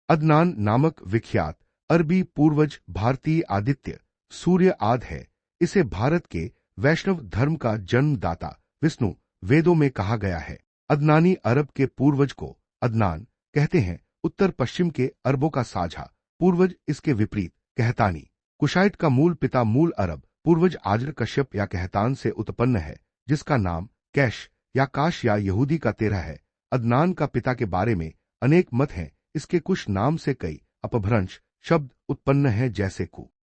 अदनान नामक विख्यात अरबी पूर्वज भारतीय आदित्य सूर्य आद है। इसे भारत के वैष्णव धर्म का जन्मदाता विष्णु वेदों में कहा गया है। अदनानी अरब के पूर्वज को अदनान कहते हैं। उत्तर पश्चिम के अरबों का साझा पूर्वज इसके विपरीत कहतानी। कुशाइट का मूल पिता मूल अरब पूर्वज आजर कश्यप या कहतान से उत्पन्न है, जिसका नाम कैश या काश या यहूदी का तेरह है। अदनान का पिता के बारे में अनेक मत हैं। इसके कुश नाम से कई अपभ्रंश शब्द उत्पन्न हैं, जैसे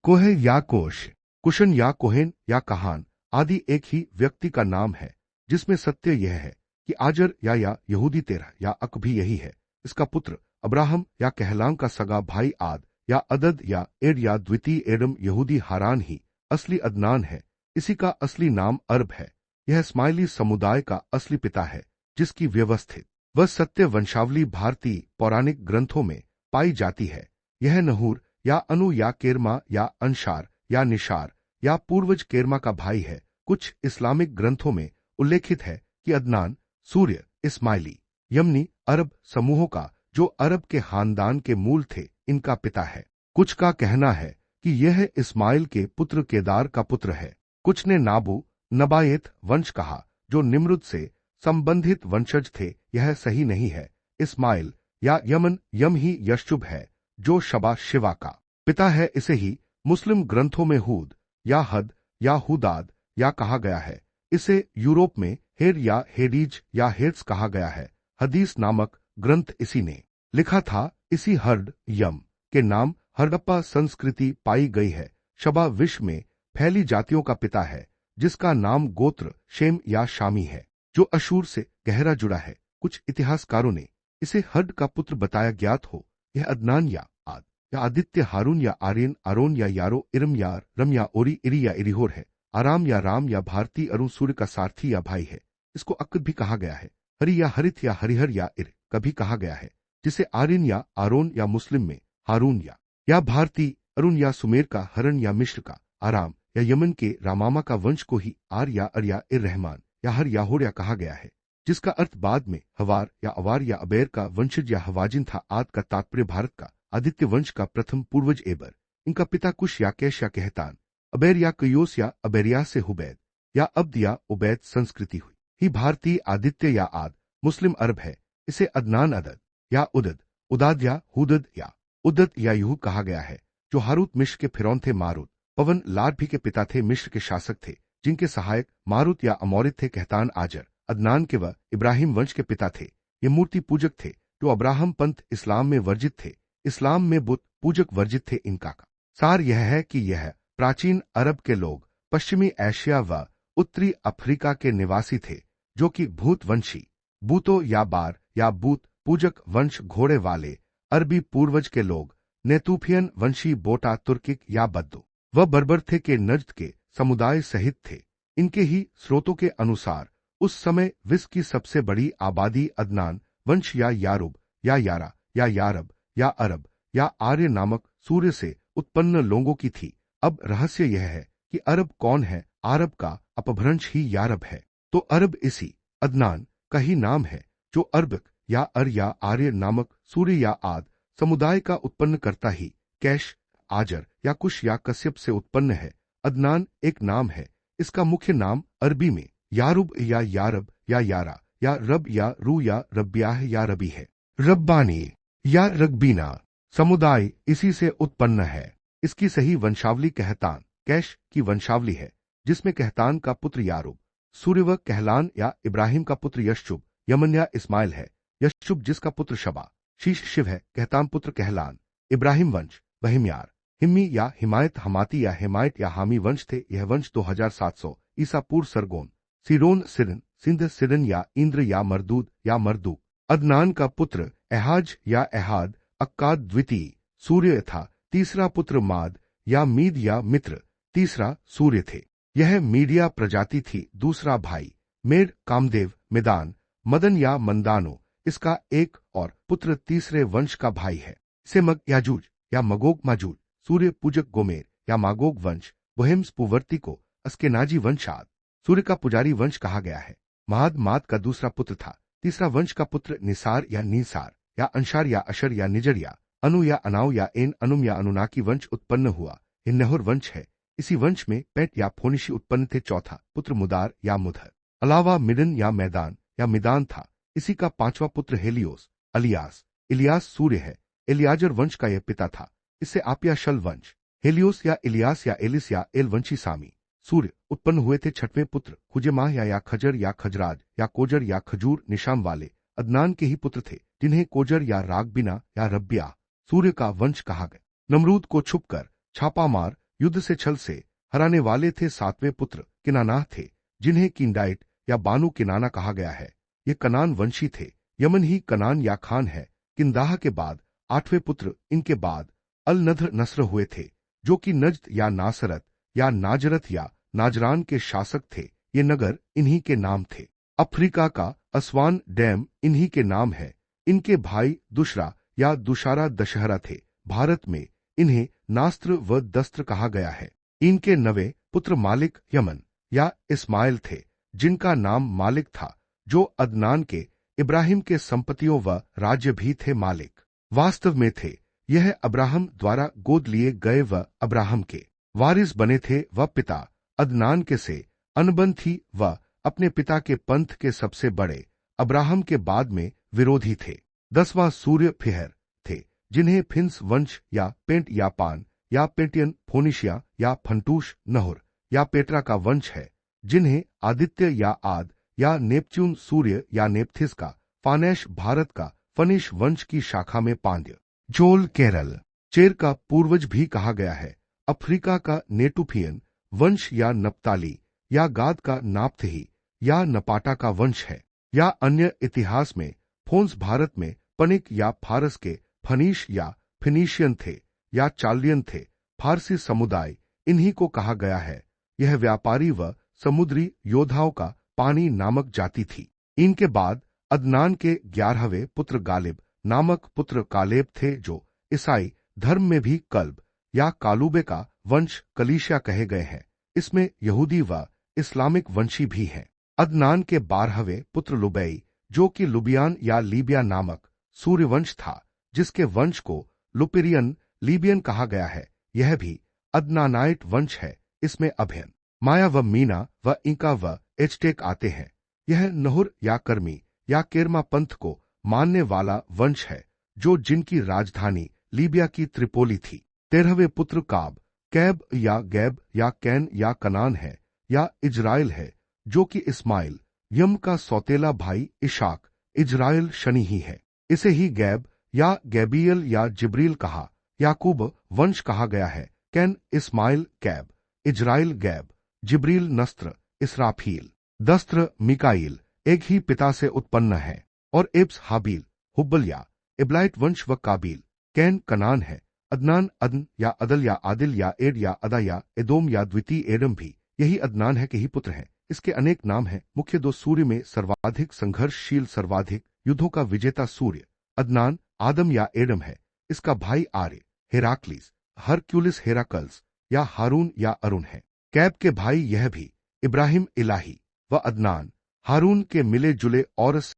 कोह या कोश, कुशन या कोहेन या कहान आदि एक ही व्यक्ति का नाम है, जिसमें सत्य यह है कि आजर या यहूदी तेरह या अक भी यही है। इसका पुत्र अब्राहम या कहलाम का सगा भाई आद या अदद या एड या द्वितीय एडम यहूदी हारान ही असली अदनान है। इसी का असली नाम अरब है। यह इस्माइली समुदाय का असली पिता है, जिसकी व्यवस्थित व सत्य वंशावली भारतीय पौराणिक ग्रंथों में पाई जाती है। यह नहूर या अनु या केरमा या अंशार या निशार या पूर्वज केरमा का भाई है। कुछ इस्लामिक ग्रंथों में उल्लेखित है कि अदनान सूर्य इस्माइली यमनी अरब समूहों का, जो अरब के खानदान के मूल थे, इनका पिता है। कुछ का कहना है कि यह इस्माइल के पुत्र केदार का पुत्र है। कुछ ने नाबू नबायत वंश कहा, जो निम्रुद से संबंधित वंशज थे। यह सही नहीं है। इस्माइल या यमन यम ही यशुब है, जो शबा शिवा का पिता है। इसे ही मुस्लिम ग्रंथों में हूद या हद या हुदाद या कहा गया है। इसे यूरोप में हेर या हेडीज या हेड्स कहा गया है। हदीस नामक ग्रंथ इसी ने लिखा था। इसी हर्ड यम के नाम हड़प्पा संस्कृति पाई गई है। शबा विश्व में फैली जातियों का पिता है, जिसका नाम गोत्र शेम या शामी है, जो अशूर से गहरा जुड़ा है। कुछ इतिहासकारों ने इसे हर्ड का पुत्र बताया ज्ञात हो। यह अदनान या आद या आदित्य हारून या आर्यन आरोन या यारो इरम या रम या ओरी इरी या इरिहोर है। आराम या राम या भारतीय अरुण सूर्य का सारथी या भाई है। इसको अक्द भी कहा गया है। हरि या हरित या हरिहर या इर कभी कहा गया है, जिसे आर्यन या आरोन या मुस्लिम में हारून या भारतीय अरुण या सुमेर का हरण या मिश्र का आराम या यमन के रामामा का वंश को ही आर या अर्या इर रहमान या हर याहोर या कहा गया है, जिसका अर्थ बाद में हवार या अवार या अबेर का वंशज या हवाजिन था। आद का तात्पर्य भारत का आदित्य वंश का प्रथम पूर्वज एबर। इनका पिता कुश या कैश या कहतान, अबेर या कयोस या अबेरिया से हुबैद या अब्द या उबैद संस्कृति हुई ही भारतीय आदित्य या आद मुस्लिम अरब है। इसे अदनान अदद या उदद उदाद या हुदद या उद्दत या यूह कहा गया है, जो हारूत मिश्र के फिरौन थे। मारुत पवन लारभी के पिता थे। मिश्र के शासक थे, जिनके सहायक मारुत या अमौरित थे। कहतान आजर अदनान के व इब्राहिम वंश के पिता थे। ये मूर्ति पूजक थे, जो अब्राहम पंथ इस्लाम में वर्जित थे। इस्लाम में बुत पूजक वर्जित थे। इनका का सार यह है कि यह प्राचीन अरब के लोग पश्चिमी एशिया व उत्तरी अफ्रीका के निवासी थे, जो कि भूतवंशी बूतो या बार या बूत पूजक वंश घोड़े वाले अरबी पूर्वज के लोग नेतूफियन वंशी बोटा तुर्किक या बद्दो व बर्बर थे के नज्द के समुदाय सहित थे। इनके ही स्रोतों के अनुसार उस समय विश्व की सबसे बड़ी आबादी अदनान वंश या यारुब या यारा या यारब या अरब या आर्य नामक सूर्य से उत्पन्न लोगों की थी। अब रहस्य यह है कि अरब कौन है। आरब का अपभ्रंश ही यारब है, तो अरब इसी अदनान का ही नाम है, जो अरबक या या आर्य नामक सूर्य या आद समुदाय का उत्पन्न करता ही कैश आजर या कुश या कश्यप से उत्पन्न है। अदनान एक नाम है। इसका मुख्य नाम अरबी में यारुब या यारब या यारा या रब या रू या रब्याह या रबी है। रब्बानी या रगबीना समुदाय इसी से उत्पन्न है। इसकी सही वंशावली कहतान कैश की वंशावली है, जिसमें कहतान का पुत्र यारूब, सूर्यव कहलान या इब्राहिम का पुत्र यशुब, यमन या इस्माइल है। यशुब जिसका पुत्र शबा शीश शिव है। कहतान पुत्र कहलान। इब्राहिम वंश बहिम्यार हिम्मी या हिमायत हमाती या हिमायत या हामी वंश थे। यह वंश 2700 ईसा पूर्व सरगोन सिरोन सिरन सिंध सिरन या इंद्र या मरदूद या मरदू। अदनान का पुत्र एहाज या एहाद अक्काद द्वितीय सूर्य था। तीसरा पुत्र माद या मीद या मित्र तीसरा सूर्य थे। यह मीडिया प्रजाति थी। दूसरा भाई मेड कामदेव मिदान मदन या मंदानो इसका एक और पुत्र तीसरे वंश का भाई है। इसे मग याजूज या मगोग माजूज सूर्य पूजक गोमेर या मागोग वंश बोहेम्स पुवर्ती को अस्केनाजी वंशाद सूर्य का पुजारी वंश कहा गया है। महाद माद का दूसरा पुत्र था। तीसरा वंश का पुत्र निसार या नीसार या अंशार या अशर या निजर या अनु या अनाव या एन अनुम या अनुनाकी वंश उत्पन्न हुआ। यह नहुर वंश है। इसी वंश में पेट या फोनिशी उत्पन्न थे। चौथा पुत्र मुदार या मुधर। अलावा मिडन या मैदान या मिदान था। इसी का पांचवा पुत्र हेलियोस अलियास। इलियास सूर्य है। एलियाजर वंश का यह पिता था। इससे आपिया शल वंश। हेलियोस या इलियास या एलिस या एल वंशी सामी सूर्य उत्पन्न हुए थे। छठवें पुत्र खुजेमाह या खजर या खजराज या कोजर या खजूर निशाम वाले अदनान के ही पुत्र थे, जिन्हें कोजर या रागबिना या रब्बिया सूर्य का वंश कहा गया। नमरूद को छुपकर छापा मार युद्ध से छल से हराने वाले थे। सातवें पुत्र किनानाह थे, जिन्हें किंडाइट या बानु किनाना कहा गया है। ये कनान वंशी थे। यमन ही कनान या खान है। किंदाह के बाद आठवें पुत्र इनके बाद अल नध्र नस्र हुए थे, जो कि नज्द या नासरत या नाजरत या नाजरान के शासक थे। ये नगर इन्हीं के नाम थे। अफ्रीका का असवान डैम इन्हीं के नाम है। इनके भाई दुशरा या दुशारा दशहरा थे। भारत में इन्हें नास्त्र व दस्त्र कहा गया है। इनके नवे पुत्र मालिक यमन या इस्माइल थे, जिनका नाम मालिक था, जो अदनान के इब्राहिम के संपत्तियों व राज्य भी थे। मालिक वास्तव में थे यह अब्राहम द्वारा गोद लिए गए व अब्राहम के वारिस बने थे। व पिता अदनान के से अनबन थी व अपने पिता के पंथ के सबसे बड़े अब्राहम के बाद में विरोधी थे। 10वां सूर्य फिहर थे, जिन्हें फिंस वंश या पेंट या पान या पेंटियन फोनिशिया या फंटूश नहुर या पेट्रा का वंश है, जिन्हें आदित्य या आद या नेपच्यून सूर्य या नेपथिस का फानेश भारत का फनिश वंश की शाखा में पांड्य जोल केरल चेर का पूर्वज भी कहा गया है। अफ्रीका का नेटुफियन वंश या नप्ताली या गाद का नाप्थही या नपाटा का वंश है। या अन्य इतिहास में फोन्स भारत में पनिक या फारस के फनीश या फिनीशियन थे या चालियन थे। फारसी समुदाय इन्हीं को कहा गया है। यह व्यापारी व समुद्री योद्धाओं का पानी नामक जाति थी। इनके बाद अदनान के 11वें पुत्र गालिब नामक पुत्र कालेब थे, जो ईसाई धर्म में भी कल्ब या कालूबे का वंश कलीशिया कहे गए हैं। इसमें यहूदी व इस्लामिक वंशी भी हैं। अदनान के 12वें पुत्र लुबई, जो कि लुबियान या लीबिया नामक सूर्यवंश था, जिसके वंश को लुपिरियन लीबियन कहा गया है। यह भी अदनानाइट वंश है। इसमें अभियन माया व मीना व इंका व एचटेक आते हैं। यह नहुर या कर्मी या केरमा पंथ को मानने वाला वंश है, जो जिनकी राजधानी लीबिया की त्रिपोली थी। 13वें पुत्र काब कैब या गैब या कैन या कनान है या इजराइल है, जो कि इस्माइल यम का सौतेला भाई इशाक इजराइल शनि ही है। इसे ही गैब या गैबियल या जिब्रील कहा। याकूब वंश कहा गया है। कैन इस्माइल कैब, इजराइल गैब, जिब्रील नस्त्र इसराफील, दस्त्र मिकाइल एक ही पिता से उत्पन्न है। और इब्स हाबील हुब्बल या इब्लाइट वंश व काबिल। कैन कनान है। अदनान अदन या अदल या आदिल या एड या अदा या एदोम या द्वितीय एडम भी यही अदनान है के ही पुत्र हैं। इसके अनेक नाम हैं। मुख्य 2 सूर्य में सर्वाधिक संघर्षशील, सर्वाधिक युद्धों का विजेता सूर्य अदनान आदम या एडम है। इसका भाई आर्य हेराक्लिस हरक्यूलिस हेराकल्स या हारून या अरुण है। कैब के भाई यह भी इब्राहिम इलाही व अदनान हारून के मिले जुले औरस